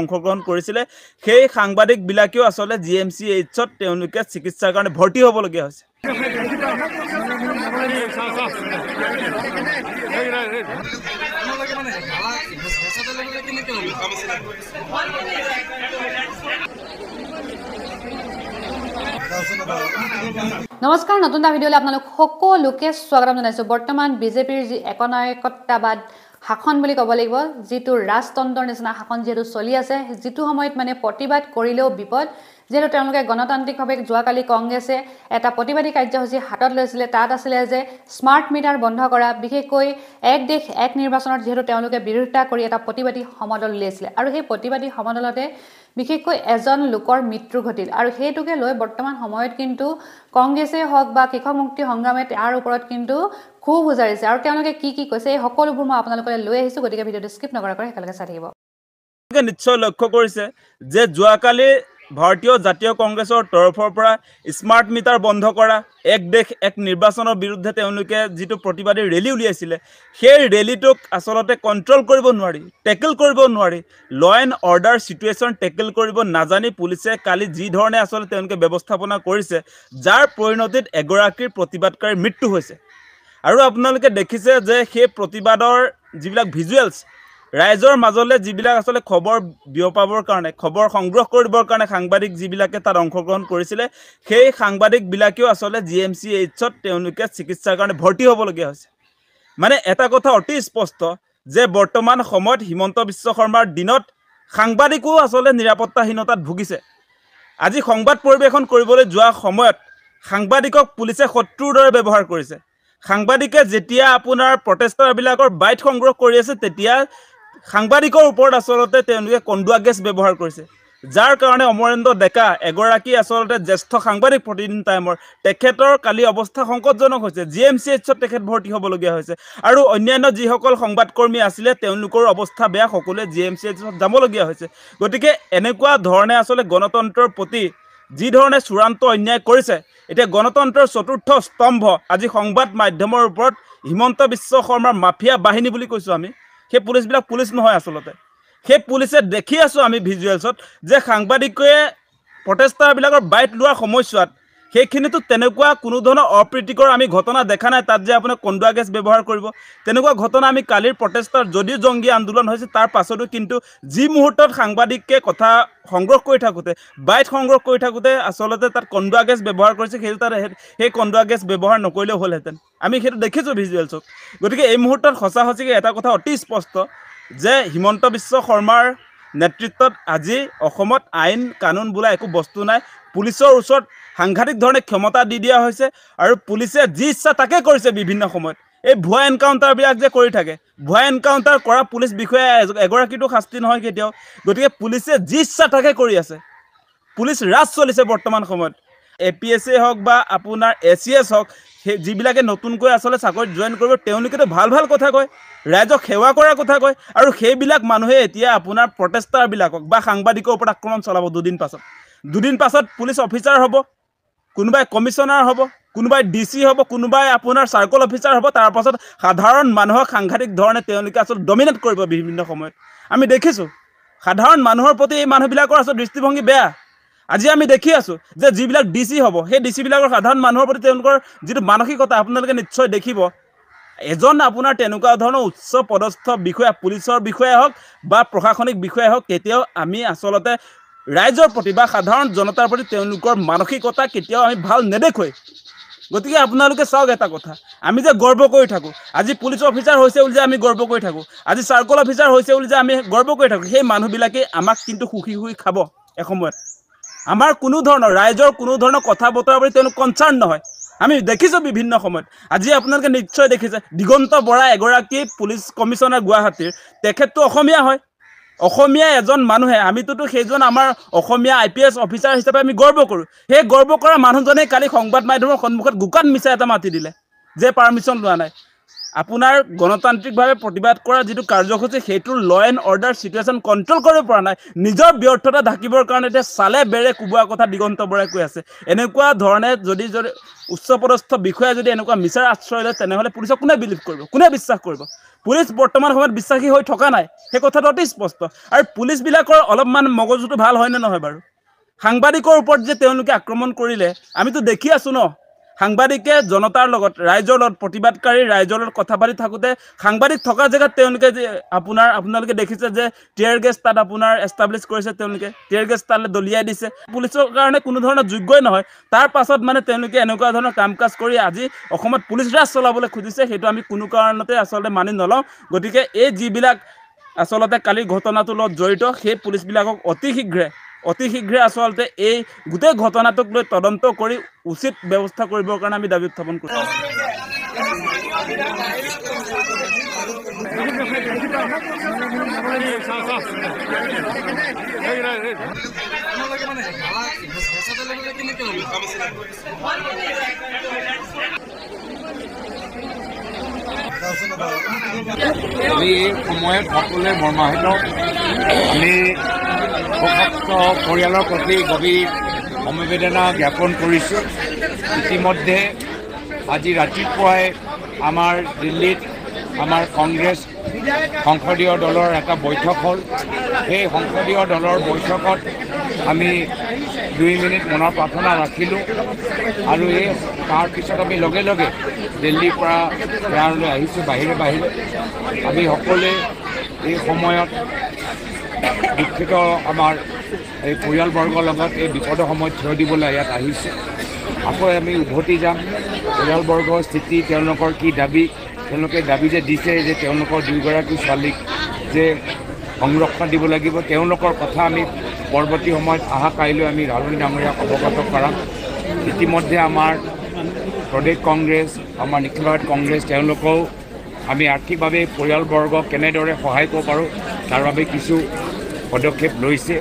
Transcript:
অংশগ্ৰহণ কৰিছিলে সেই সাংবাদিকবিলাকেও আচলতে GMCHত তেওঁলোকে চিকিৎসাৰ কাৰণে ভৰ্তি হ'বলগীয়া হৈছে। নমস্কাৰ, নতুন এটা ভিডিঅ'লৈ আপোনালোক সকলোকে স্বাগতম জনাইছোঁ। বৰ্তমান বিজেপিৰ যি একনায়কত্ববাদ শাসন বুলি ক'ব লাগিব, যিটো ৰাজতন্ত্ৰৰ নিচিনা শাসন যিহেতু চলি আছে, যিটো সময়ত মানে প্ৰতিবাদ কৰিলেও বিপদ, যিহেতু তেওঁলোকে গণতান্ত্ৰিকভাৱে যোৱাকালি কংগ্ৰেছে এটা প্ৰতিবাদী কাৰ্যসূচী হাতত লৈছিলে। তাত আছিলে যে স্মাৰ্ট মিটাৰ বন্ধ কৰা, বিশেষকৈ এক দেশ এক নিৰ্বাচনত যিহেতু তেওঁলোকে বিৰোধিতা কৰি এটা প্ৰতিবাদী সমদল উলিয়াইছিলে আৰু সেই প্ৰতিবাদী সমদলতে বিশেষকৈ এজন লোকৰ মৃত্যু ঘটিল আৰু সেইটোকে লৈ বৰ্তমান সময়ত কিন্তু কংগ্ৰেছে হওক বা কৃষক মুক্তি সংগ্ৰামে তাৰ ওপৰত কিন্তু খুব উজাৰিছে আৰু তেওঁলোকে কি কৈছে এই সকলোবোৰ মই আপোনালোকলৈ লৈ আহিছোঁ। গতিকে ভিডিঅ'টো স্কিপ নকৰাকৈ একেলগে চাই থাকিব। নিশ্চয় লক্ষ্য কৰিছে যে যোৱাকালি ভাৰতীয় জাতীয় কংগ্ৰেছৰ তৰফৰ পৰা স্মাৰ্ট মিটাৰ বন্ধ কৰা, এক দেশ এক নিৰ্বাচনৰ বিৰুদ্ধে তেওঁলোকে যিটো প্ৰতিবাদী ৰেলী উলিয়াইছিলে, সেই ৰেলীটোক আচলতে কণ্ট্ৰল কৰিব নোৱাৰি, টেকেল কৰিব নোৱাৰি, ল এণ্ড অৰ্ডাৰ চিটুৱেশ্যন টেকেল কৰিব নাজানি পুলিচে কালি যি ধৰণে আচলতে তেওঁলোকে ব্যৱস্থাপনা কৰিছে, যাৰ পৰিণতিত এগৰাকীৰ প্ৰতিবাদকাৰীৰ মৃত্যু হৈছে। আৰু আপোনালোকে দেখিছে যে সেই প্ৰতিবাদৰ যিবিলাক ভিজুৱেলছ ৰাইজৰ মাজলৈ যিবিলাক আচলতে খবৰ বিয়পাবৰ কাৰণে, খবৰ সংগ্ৰহ কৰিবৰ কাৰণে সাংবাদিক যিবিলাকে তাত অংশগ্ৰহণ কৰিছিলে, সেই সাংবাদিকবিলাকেও আচলতে GMCHত তেওঁলোকে চিকিৎসাৰ কাৰণে ভৰ্তি হ'বলগীয়া হৈছে। মানে এটা কথা অতি স্পষ্ট যে বৰ্তমান সময়ত হিমন্ত বিশ্ব শৰ্মাৰ দিনত সাংবাদিকো আচলতে নিৰাপত্তাহীনতাত ভুগিছে। আজি সংবাদ পৰিৱেশন কৰিবলৈ যোৱা সময়ত সাংবাদিকক পুলিচে শত্ৰুৰ দৰে ব্যৱহাৰ কৰিছে। সাংবাদিকে যেতিয়া আপোনাৰ প্ৰটেষ্টাৰবিলাকৰ বাইট সংগ্ৰহ কৰি আছে, তেতিয়া সাংবাদিকৰ ওপৰত আচলতে তেওঁলোকে কন্দুৱা গেছ ব্যৱহাৰ কৰিছে, যাৰ কাৰণে অমৰেন্দ্ৰ ডেকা এগৰাকী আচলতে জ্যেষ্ঠ সাংবাদিক প্ৰতিদিন টাইমৰ, তেখেতৰ কালি অৱস্থা সংকটজনক হৈছে। GMCHত তেখেত ভৰ্তি হ'বলগীয়া হৈছে আৰু অন্যান্য যিসকল সংবাদকৰ্মী আছিলে তেওঁলোকৰ অৱস্থা বেয়া, সকলোৱে GMCHত যাবলগীয়া হৈছে। গতিকে এনেকুৱা ধৰণে আচলতে গণতন্ত্ৰৰ প্ৰতি যি ধৰণে চূড়ান্ত অন্যায় কৰিছে, এতিয়া গণতন্ত্ৰৰ চতুৰ্থ স্তম্ভ আজি সংবাদ মাধ্যমৰ ওপৰত হিমন্ত বিশ্ব শৰ্মাৰ মাফিয়া বাহিনী বুলি কৈছোঁ আমি। সেই পুলিচবিলাক পুলিচ নহয় আচলতে, সেই পুলিচে দেখি আছোঁ আমি ভিজুৱেলছত যে সাংবাদিকে প্ৰটেষ্টাৰবিলাকৰ বাইট লোৱাৰ সময়ছোৱাত সেইখিনিতো তেনেকুৱা কোনো ধৰণৰ অপ্ৰীতিকৰ আমি ঘটনা দেখা নাই। তাত যে আপোনাৰ কন্দুৱা গেছ ব্যৱহাৰ কৰিব, তেনেকুৱা ঘটনা আমি কালিৰ প্ৰটেষ্টাৰ যদিও জংগী আন্দোলন হৈছে তাৰ পাছতো কিন্তু যি মুহূৰ্তত সাংবাদিকে কথা সংগ্ৰহ কৰি থাকোঁতে, বাইট সংগ্ৰহ কৰি থাকোঁতে আচলতে তাত কন্দুৱা গেছ ব্যৱহাৰ কৰিছে, সেইটো তাত সেই কন্দুৱা গেছ ব্যৱহাৰ নকৰিলেও হ'লহেঁতেন। আমি সেইটো দেখিছোঁ ভিজুৱেলছত। গতিকে এই মুহূৰ্তত সঁচাকৈ এটা কথা অতি স্পষ্ট যে হিমন্ত বিশ্ব শৰ্মাৰ নেতৃত্বত আজি অসমত আইন কানুন বোলা একো বস্তু নাই। পুলিচৰ ওচৰত সাংঘাতিক ধৰণে ক্ষমতা দি দিয়া হৈছে আৰু পুলিচে যি ইচ্ছা তাকে কৰিছে। বিভিন্ন সময়ত এই ভুৱা এনকাউণ্টাৰবিলাক যে কৰি থাকে, ভুৱা এনকাউণ্টাৰ কৰা পুলিচ বিষয়া এগৰাকীটো শাস্তি নহয় কেতিয়াও। গতিকে পুলিচে যি ইচ্ছা তাকে কৰি আছে। পুলিচ ৰাজ চলিছে বৰ্তমান সময়ত। APSC হওক বা আপোনাৰ ACS হওক, সেই যিবিলাকে নতুনকৈ আচলতে চাকৰিত জইন কৰিব, তেওঁলোকেতো ভাল ভাল কথা কয়, ৰাইজক সেৱা কৰাৰ কথা কয়, আৰু সেইবিলাক মানুহে এতিয়া আপোনাৰ প্ৰটেষ্টাৰবিলাকক বা সাংবাদিকৰ ওপৰত আক্ৰমণ চলাব। দুদিন পাছত পুলিচ অফিচাৰ হ'ব, কোনোবাই কমিশ্যনাৰ হ'ব, কোনোবাই DC হ'ব, কোনোবাই আপোনাৰ চাৰ্কল অফিচাৰ হ'ব। তাৰ পাছত সাধাৰণ মানুহক সাংঘাতিক ধৰণে তেওঁলোকে আচলতে ডমিনেট কৰিব বিভিন্ন সময়ত। আমি দেখিছোঁ সাধাৰণ মানুহৰ প্ৰতি এই মানুহবিলাকৰ আচলতে দৃষ্টিভংগী বেয়া। আজি আমি দেখি আছোঁ যে যিবিলাক DC হ'ব, সেই DC বিলাকৰ সাধাৰণ মানুহৰ প্ৰতি তেওঁলোকৰ যিটো মানসিকতা আপোনালোকে নিশ্চয় দেখিব। এজন আপোনাৰ তেনেকুৱা ধৰণৰ উচ্চ পদস্থ বিষয়া, পুলিচৰ বিষয়াই হওক বা প্ৰশাসনিক বিষয়াই হওক, কেতিয়াও আমি আচলতে ৰাইজৰ প্ৰতি বা সাধাৰণ জনতাৰ প্ৰতি তেওঁলোকৰ মানসিকতা কেতিয়াও আমি ভাল নেদেখোঁ। গতিকে আপোনালোকে চাওক এটা কথা, আমি যে গৰ্ব কৰি থাকোঁ, আজি পুলিচ অফিচাৰ হৈছে বুলি যে আমি গৰ্ব কৰি থাকোঁ, আজি চাৰ্কল অফিচাৰ হৈছে বুলি যে আমি গৰ্ব কৰি থাকোঁ, সেই মানুহবিলাকে আমাক কিন্তু সুখী খাব এসময়ত। আমাৰ কোনো ধৰণৰ ৰাইজৰ কোনো ধৰণৰ কথা বতৰা বুলি তেওঁলোক কনচাৰ্ণ নহয়। আমি দেখিছোঁ বিভিন্ন সময়ত। আজি আপোনালোকে নিশ্চয় দেখিছে দিগন্ত বৰা এগৰাকী পুলিচ কমিশ্যনাৰ গুৱাহাটীৰ, তেখেতটো অসমীয়া হয়। অসমীয়া এজন মানুহে, আমিতোতো সেইজন আমাৰ অসমীয়া IPS অফিচাৰ হিচাপে আমি গৰ্ব কৰোঁ। সেই গৰ্ব কৰা মানুহজনে কালি সংবাদ মাধ্যমৰ সন্মুখত গোকান মিছা এটা মাতি দিলে যে পাৰ্মিশ্যন লোৱা নাই। আপোনাৰ গণতান্ত্ৰিকভাৱে প্ৰতিবাদ কৰা যিটো কাৰ্যসূচী সেইটোৰ ল এণ্ড অৰ্ডাৰ চিটুৱেশ্যন কণ্ট্ৰল কৰিব পৰা নাই, নিজৰ ব্যৰ্থতা ঢাকিবৰ কাৰণে এতিয়া চালে বেৰে কোবোৱা কথা দিগন্ত বৰাই কৈ আছে। এনেকুৱা ধৰণে যদি উচ্চপদস্থ বিষয়াই যদি এনেকুৱা মিছাৰ আশ্ৰয় লয় তেনেহ'লে পুলিচক কোনে বিলিভ কৰিব, কোনে বিশ্বাস কৰিব? পুলিচ বৰ্তমান সময়ত বিশ্বাসী হৈ থকা নাই, সেই কথাটো অতি স্পষ্ট। আৰু পুলিচবিলাকৰ অলপমান মগজুটো ভাল হয়নে নহয় বাৰু? সাংবাদিকৰ ওপৰত যে তেওঁলোকে আক্ৰমণ কৰিলে আমিতো দেখি আছোঁ ন, সাংবাদিকে জনতাৰ লগত ৰাইজৰ লগত প্ৰতিবাদকাৰী ৰাইজৰ লগত কথা পাতি থাকোঁতে সাংবাদিক থকা জেগাত তেওঁলোকে যে আপোনালোকে দেখিছে যে টিয়াৰ গেছ তাত আপোনাৰ এষ্টাব্লিছ কৰিছে, তেওঁলোকে টিয়াৰ গেছ তালৈ দলিয়াই দিছে। পুলিচৰ কাৰণে কোনো ধৰণৰ যোগ্যই নহয়, তাৰ পাছত মানে তেওঁলোকে এনেকুৱা ধৰণৰ কাম কাজ কৰি আজি অসমত পুলিচ ৰাজ চলাবলৈ খুজিছে, সেইটো আমি কোনো কাৰণতে আচলতে মানি নলওঁ। গতিকে এই যিবিলাক আচলতে কালিৰ ঘটনাটোৰ লগত জড়িত সেই পুলিচবিলাকক অতি শীঘ্ৰে আচলতে এই গোটেই ঘটনাটোক লৈ তদন্ত কৰি উচিত ব্যৱস্থা কৰিবৰ কাৰণে আমি দাবী উত্থাপন কৰিছোঁ। আমি এই সময়ত সকলোৱে মৰ্মাহত, আমি শোকাহত পৰিয়ালৰ প্ৰতি গভীৰ সমবেদনা জ্ঞাপন কৰিছোঁ। ইতিমধ্যে আজি ৰাতিপুৱাই আমাৰ দিল্লীত আমাৰ কংগ্ৰেছ সংসদীয় দলৰ এটা বৈঠক হ'ল। সেই সংসদীয় দলৰ বৈঠকত আমি 2 মিনিট মনৰ প্ৰাৰ্থনা ৰাখিলোঁ আৰু তাৰপিছত আমি লগে লগে দিল্লীৰ পৰা ইয়ালৈ আহিছোঁ বাহিৰে। আমি সকলোৱে এই সময়ত দুখিত, আমাৰ এই পৰিয়ালবৰ্গৰ লগত এই বিপদৰ সময়ত থিয় দিবলৈ ইয়াত আহিছোঁ। আকৌ আমি উভতি যাম। পৰিয়ালবৰ্গৰ স্থিতি, তেওঁলোকৰ কি দাবী, তেওঁলোকে দাবী যে দিছে যে তেওঁলোকৰ 2গৰাকী ছোৱালীক যে সংৰক্ষণ দিব লাগিব, তেওঁলোকৰ কথা আমি পৰৱৰ্তী সময়ত কাইলৈ আমি ৰাহুল ডাঙৰীয়াক অৱগত কৰাম। ইতিমধ্যে আমাৰ প্ৰদেশ কংগ্ৰেছ, আমাৰ নিখিলভাৰত কংগ্ৰেছ, তেওঁলোকেও আমি আৰ্থিকভাৱে পৰিয়ালবৰ্গক কেনেদৰে সহায় কৰিব পাৰোঁ তাৰ বাবে কিছু পদক্ষেপ লৈছে।